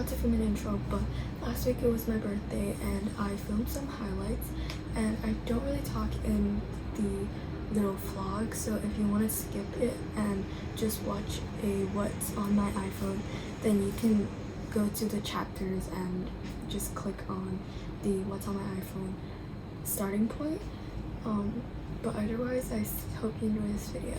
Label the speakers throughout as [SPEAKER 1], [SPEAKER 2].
[SPEAKER 1] forgot to film an intro, but last week it was my birthday and I filmed some highlights, and I don't really talk in the little vlog, so if you want to skip it and just watch a what's on my iPhone, then you can go to the chapters and just click on the what's on my iPhone starting point. But otherwise, I hope you enjoy this video.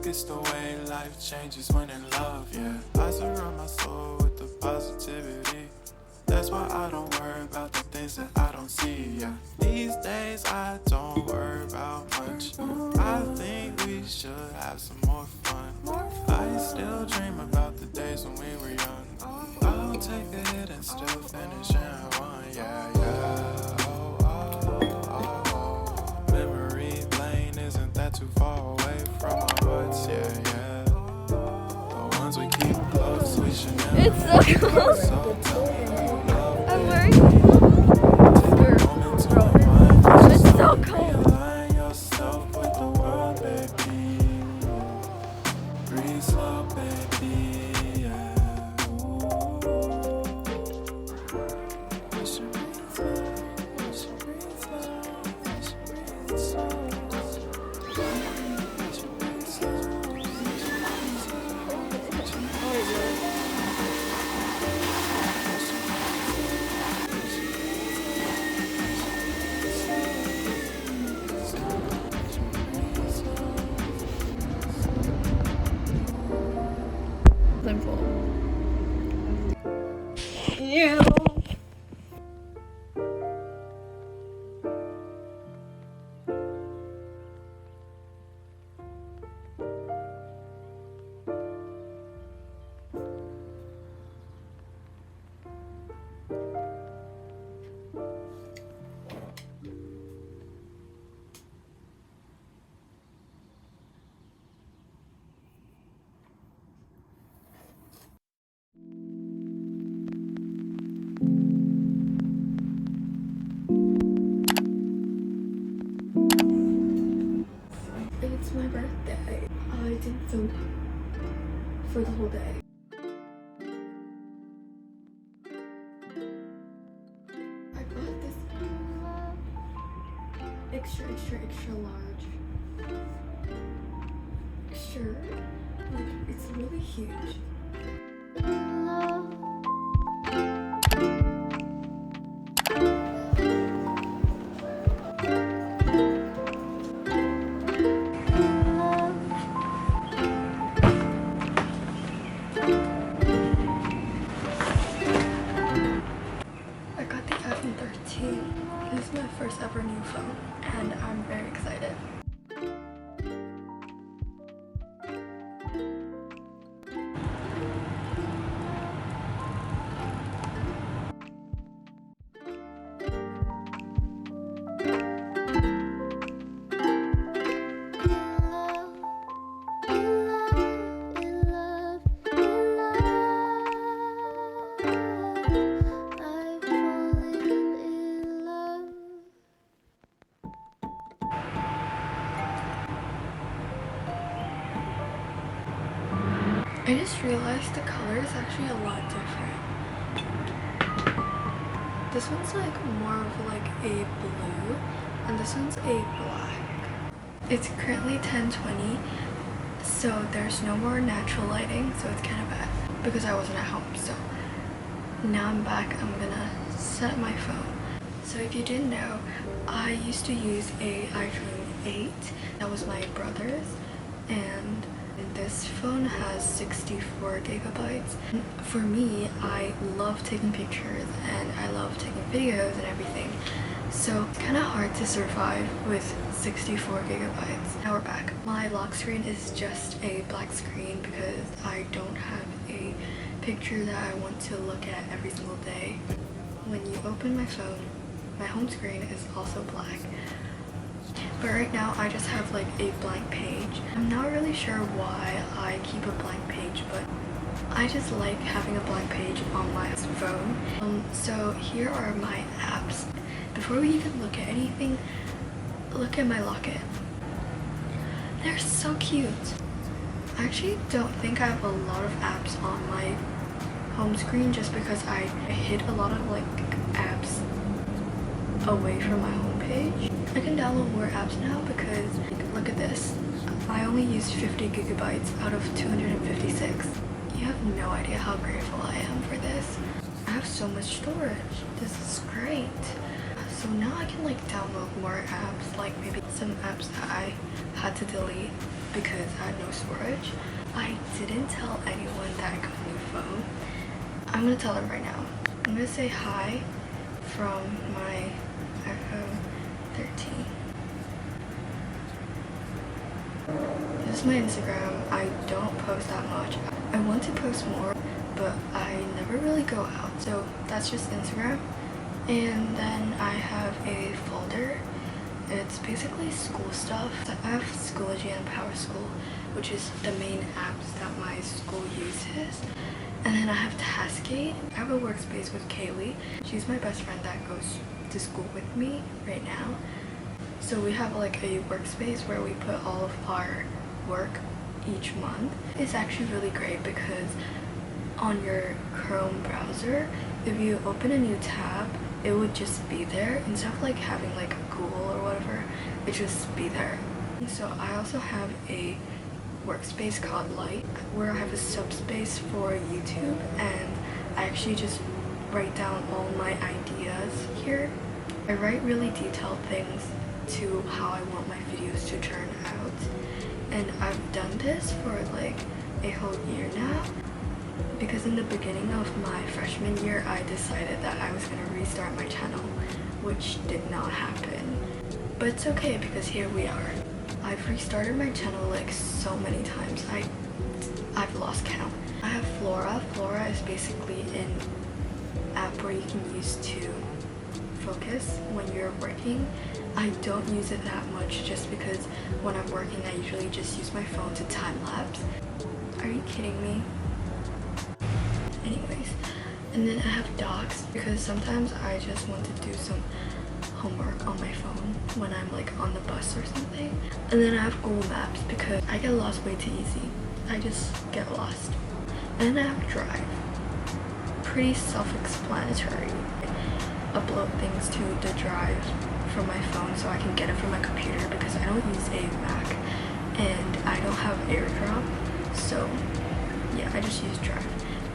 [SPEAKER 2] It's the way life changes when in love, yeah. I surround my soul with the positivity. That's why I don't worry about the things that I don't see, yeah. These days I don't worry about much. I think we should have some more fun. I still dream about the days when we were young. I'll take a hit and still finish in one, yeah, yeah. Oh, oh, oh, oh. Memory lane isn't that too far away from our hearts, yeah, yeah. The ones we keep close, we should never.
[SPEAKER 3] It's so cold.
[SPEAKER 2] So tell me how you love.
[SPEAKER 3] I'm wearing it's so cold.
[SPEAKER 2] Align yourself with the world, baby. Breathe slow, baby, yeah. We should breathe slow, we should breathe slow, we should breathe slow.
[SPEAKER 3] I'm full. Ew.
[SPEAKER 1] It's my birthday. I didn't film for the whole day. I bought this extra large shirt. Like, it's really huge. I got the iPhone 13. This is my first ever new phone, and I'm very excited. I just realized the color is actually a lot different. This one's like more of like a blue, and this one's a black. It's currently 10:20, so there's no more natural lighting, so it's kind of bad because I wasn't at home. So now I'm back. I'm gonna set my phone. So if you didn't know, I used to use a iPhone 8. That was my brother's, and this phone has 64 gigabytes. For me, I love taking pictures and I love taking videos and everything, so it's kind of hard to survive with 64 gigabytes. Now we're back. My lock screen is just a black screen because I don't picture that I want to look at every single day. When you open my phone, my home screen is also black. But right now I just have like a blank page. I'm not really sure why I keep a blank page, but I just like having a blank page on my phone. So here are my apps. Before we even look at anything, look at my locket. They're so cute. I actually don't think I have a lot of apps on my home screen just because I hid a lot of like apps away from my home page. I can download more apps now because look at this. I only used 50 gigabytes out of 256. You have no idea how grateful I am for this. I have so much storage. This is great. So now I can like download more apps, like maybe some apps that I had to delete because I had no storage. I didn't tell anyone that I got a new phone. I'm gonna tell them right now. I'm gonna say hi from my iPhone 13. This is my Instagram. I don't post that much. I want to post more, but I never really go out. So that's just Instagram. And then I have a folder. It's basically school stuff. So I have Schoology and Power School, which is the main apps that my school uses. And then I have Taskgate. I have a workspace with Kaylee. She's my best friend that goes to school with me right now. So we have like a workspace where we put all of our work each month. It's actually really great because on your Chrome browser, if you open a new tab, it would just be there instead of like having like Google or whatever. It just be there. So I also have a workspace called Like, where I have a subspace for YouTube, and I actually just write down all my ideas here. I write really detailed things to how I want my videos to turn out, and I've done this for like a whole year now because in the beginning of my freshman year I decided that I was going to restart my channel, which did not happen. But it's okay because here we are. I've restarted my channel like so many times. I've lost count. I have Flora. Flora is basically an app where you can use to focus when you're working. I don't use it that much just because when I'm working I usually just use my phone to time lapse. Are you kidding me? Anyways, and then I have Docs because sometimes I just want to do some homework on my phone when I'm like on the bus or something. And then I have Google Maps because I get lost way too easy. I just get lost. And then I have Drive. Pretty self-explanatory. Upload things to the Drive from my phone so I can get it from my computer because I don't use a Mac and I don't have AirDrop. So yeah, I just use Drive.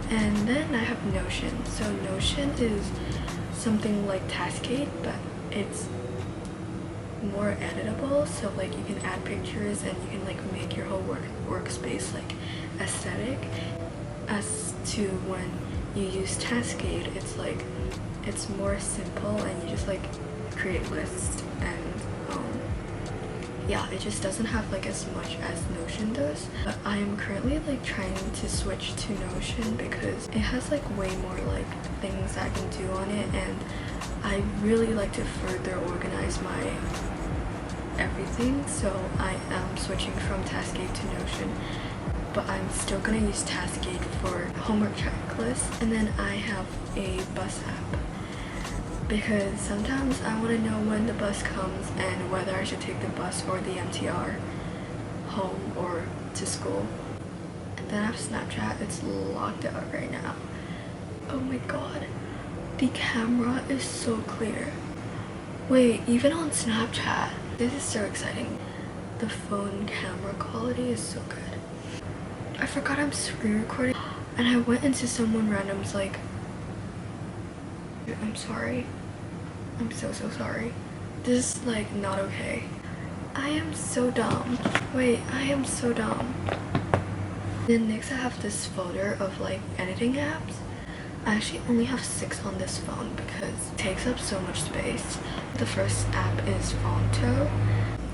[SPEAKER 1] And then I have Notion. So Notion is something like Taskgate, but it's more editable, so like you can add pictures and you can like make your whole workspace like aesthetic. As to when you use Taskgate, it's like it's more simple and you just like create lists, and yeah, it just doesn't have like as much as Notion does. But I am currently like trying to switch to Notion because it has like way more like things I can do on it, and I really like to further organize my everything. So I am switching from Taskgate to Notion, but I'm still gonna use Taskgate for homework checklists. And then I have a bus app because sometimes I want to know when the bus comes and whether I should take the bus or the MTR home or to school. And then I have Snapchat. It's locked out right now. Oh my god, the camera is so clear. Wait, even on Snapchat. This is so exciting. The phone camera quality is so good. I forgot I'm screen recording and I went into someone random's like, I'm sorry. I'm so sorry. This is like not okay. I am so dumb. Wait, I am so dumb. Then next I have this folder of like editing apps. I actually only have 6 on this phone because it takes up so much space. The first app is Fonto.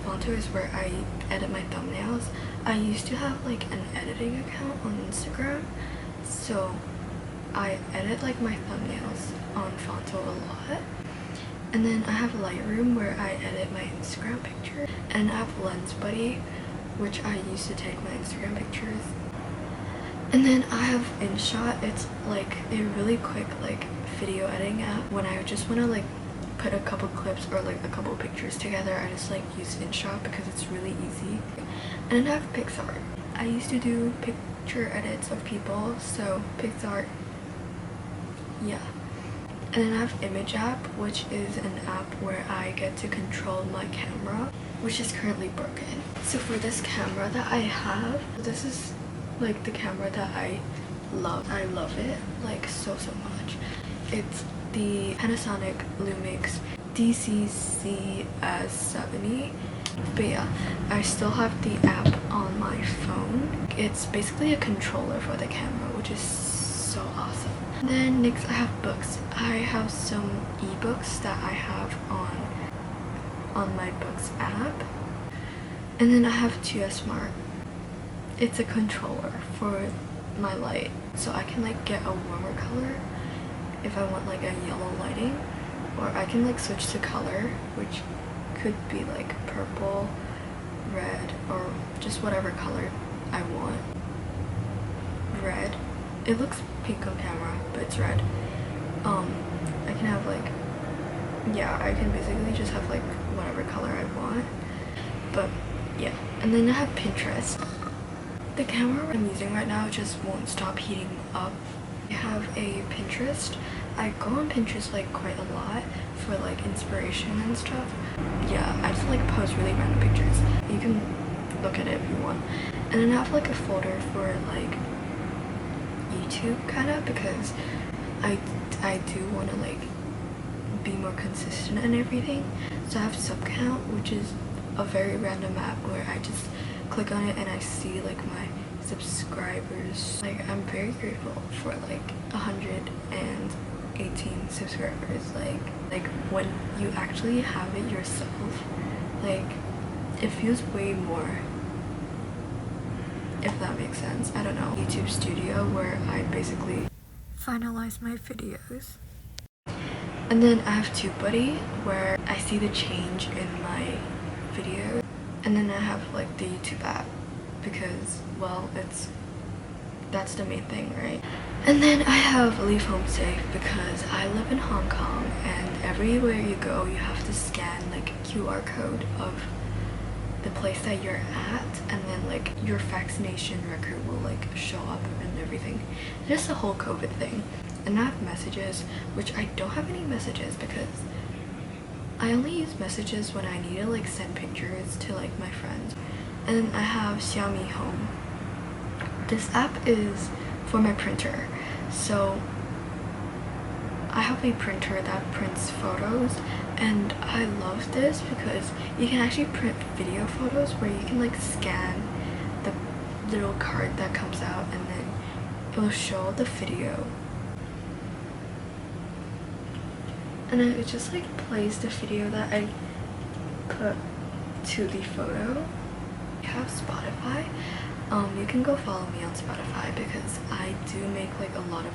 [SPEAKER 1] Fonto is where I edit my thumbnails. I used to have like an editing account on Instagram, so I edit like my thumbnails on Fonto a lot. And then I have Lightroom where I edit my Instagram picture. And I have Lens Buddy, which I use to take my Instagram pictures. And then I have InShot. It's like a really quick like video editing app. When I just want to like put a couple clips or like a couple pictures together, I just like use InShot because it's really easy. And then I have PixArt. I used to do picture edits of people, so PixArt, yeah. And then I have Image App, which is an app where I get to control my camera, which is currently broken. So for this camera that I have, this is like the camera that I love. I love it like so much. It's the Panasonic Lumix DCCS70. But yeah, I still have the app on my phone. It's basically a controller for the camera, which is so awesome. Then next I have books. I have some ebooks that I have on my books app. And then I have 2S Smart. It's a controller for my light, so I can like get a warmer color if I want like a yellow lighting, or I can like switch to color, which could be like purple, red, or just whatever color I want. Red. It looks pink on camera, but it's red. I can have like, yeah, I can basically just have like whatever color I want. But yeah, and then I have Pinterest. The camera I'm using right now just won't stop heating up. I have a Pinterest. I go on Pinterest like quite a lot for like inspiration and stuff. Yeah, I just like post really random pictures. You can look at it if you want. And then I have like a folder for like YouTube kind of, because I do want to like be more consistent and everything. So I have Subcount, which is a very random app where I just click on it and I see like my subscribers. Like I'm very grateful for like 118 subscribers. Like when you actually have it yourself, like it feels way more, if that makes sense. I don't know. YouTube Studio, where I basically finalize my videos. And then I have TubeBuddy, where I see the change in my videos. And then I have like the YouTube app, because well, that's the main thing, right? And then I have Leave Home Safe, because I live in Hong Kong and everywhere you go you have to scan like a QR code of the place that you're at, and then like your vaccination record will like show up and everything. Just the whole COVID thing. And I have Messages, which I don't have any messages because I only use Messages when I need to like send pictures to like my friends. And then I have Xiaomi Home. This app is for my printer. So I have a printer that prints photos, and I love this because you can actually print video photos where you can like scan the little card that comes out, and then it will show the video. And then it just like plays the video that I put to the photo. I have Spotify. You can go follow me on Spotify because I do make like a lot of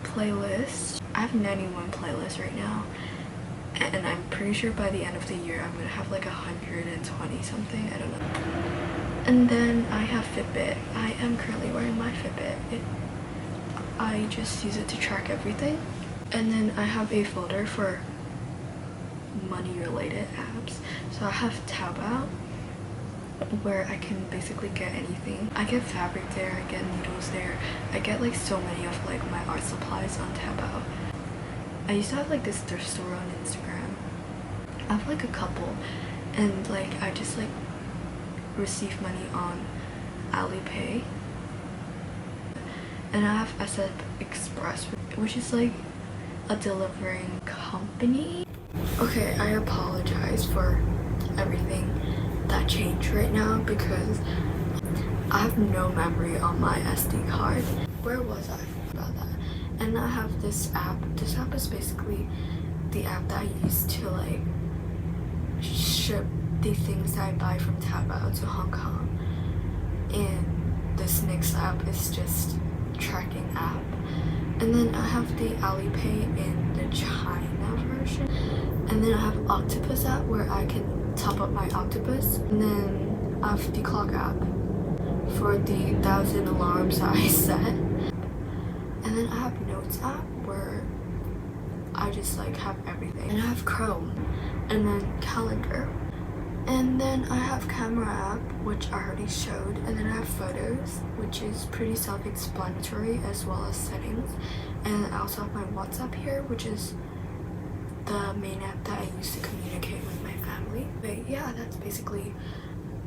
[SPEAKER 1] playlists. I have 91 playlists right now, and I'm pretty sure by the end of the year I'm gonna have like 120 something, I don't know. And then I have Fitbit. I am currently wearing my Fitbit. I just use it to track everything. And then I have a folder for money related apps. So I have Taobao, where I can basically get anything. I get fabric there, I get needles there, I get like so many of like my art supplies on Taobao. I used to have like this thrift store on Instagram. I have like a couple, and like I just like receive money on Alipay. And I have SF Express, which is like a delivering company. Okay, I apologize for everything that changed right now because I have no memory on my SD card. Where was I about that? And I have this app. This app is basically the app that I use to like ship the things that I buy from Taobao to Hong Kong. And this next app is just tracking app. And then I have the Alipay in the China version. And then I have Octopus app where I can top up my Octopus. And then I have the clock app for the 1,000 alarms that I set. And then I have Notes app where I just like have everything. And I have Chrome. And then Calendar. And then I have Camera app, which I already showed. And then I have Photos, which is pretty self-explanatory, as well as Settings. And I also have my WhatsApp here, which is the main app that I use to communicate with my family. But yeah, that's basically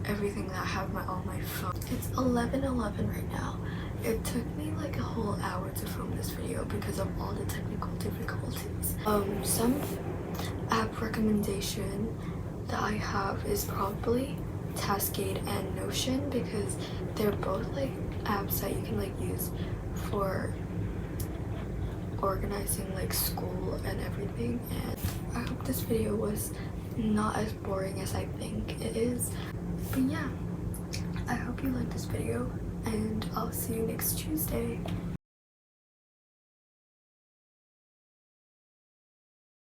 [SPEAKER 1] everything that I have on my phone. It's 11:11 right now. It took me like a whole hour to film this video because of all the technical difficulties. Some app recommendation that I have is probably Taskade and Notion, because they're both like apps that you can like use for organizing like school and everything. And I hope this video was not as boring as I think it is. But yeah, I hope you liked this video, and I'll see you next Tuesday.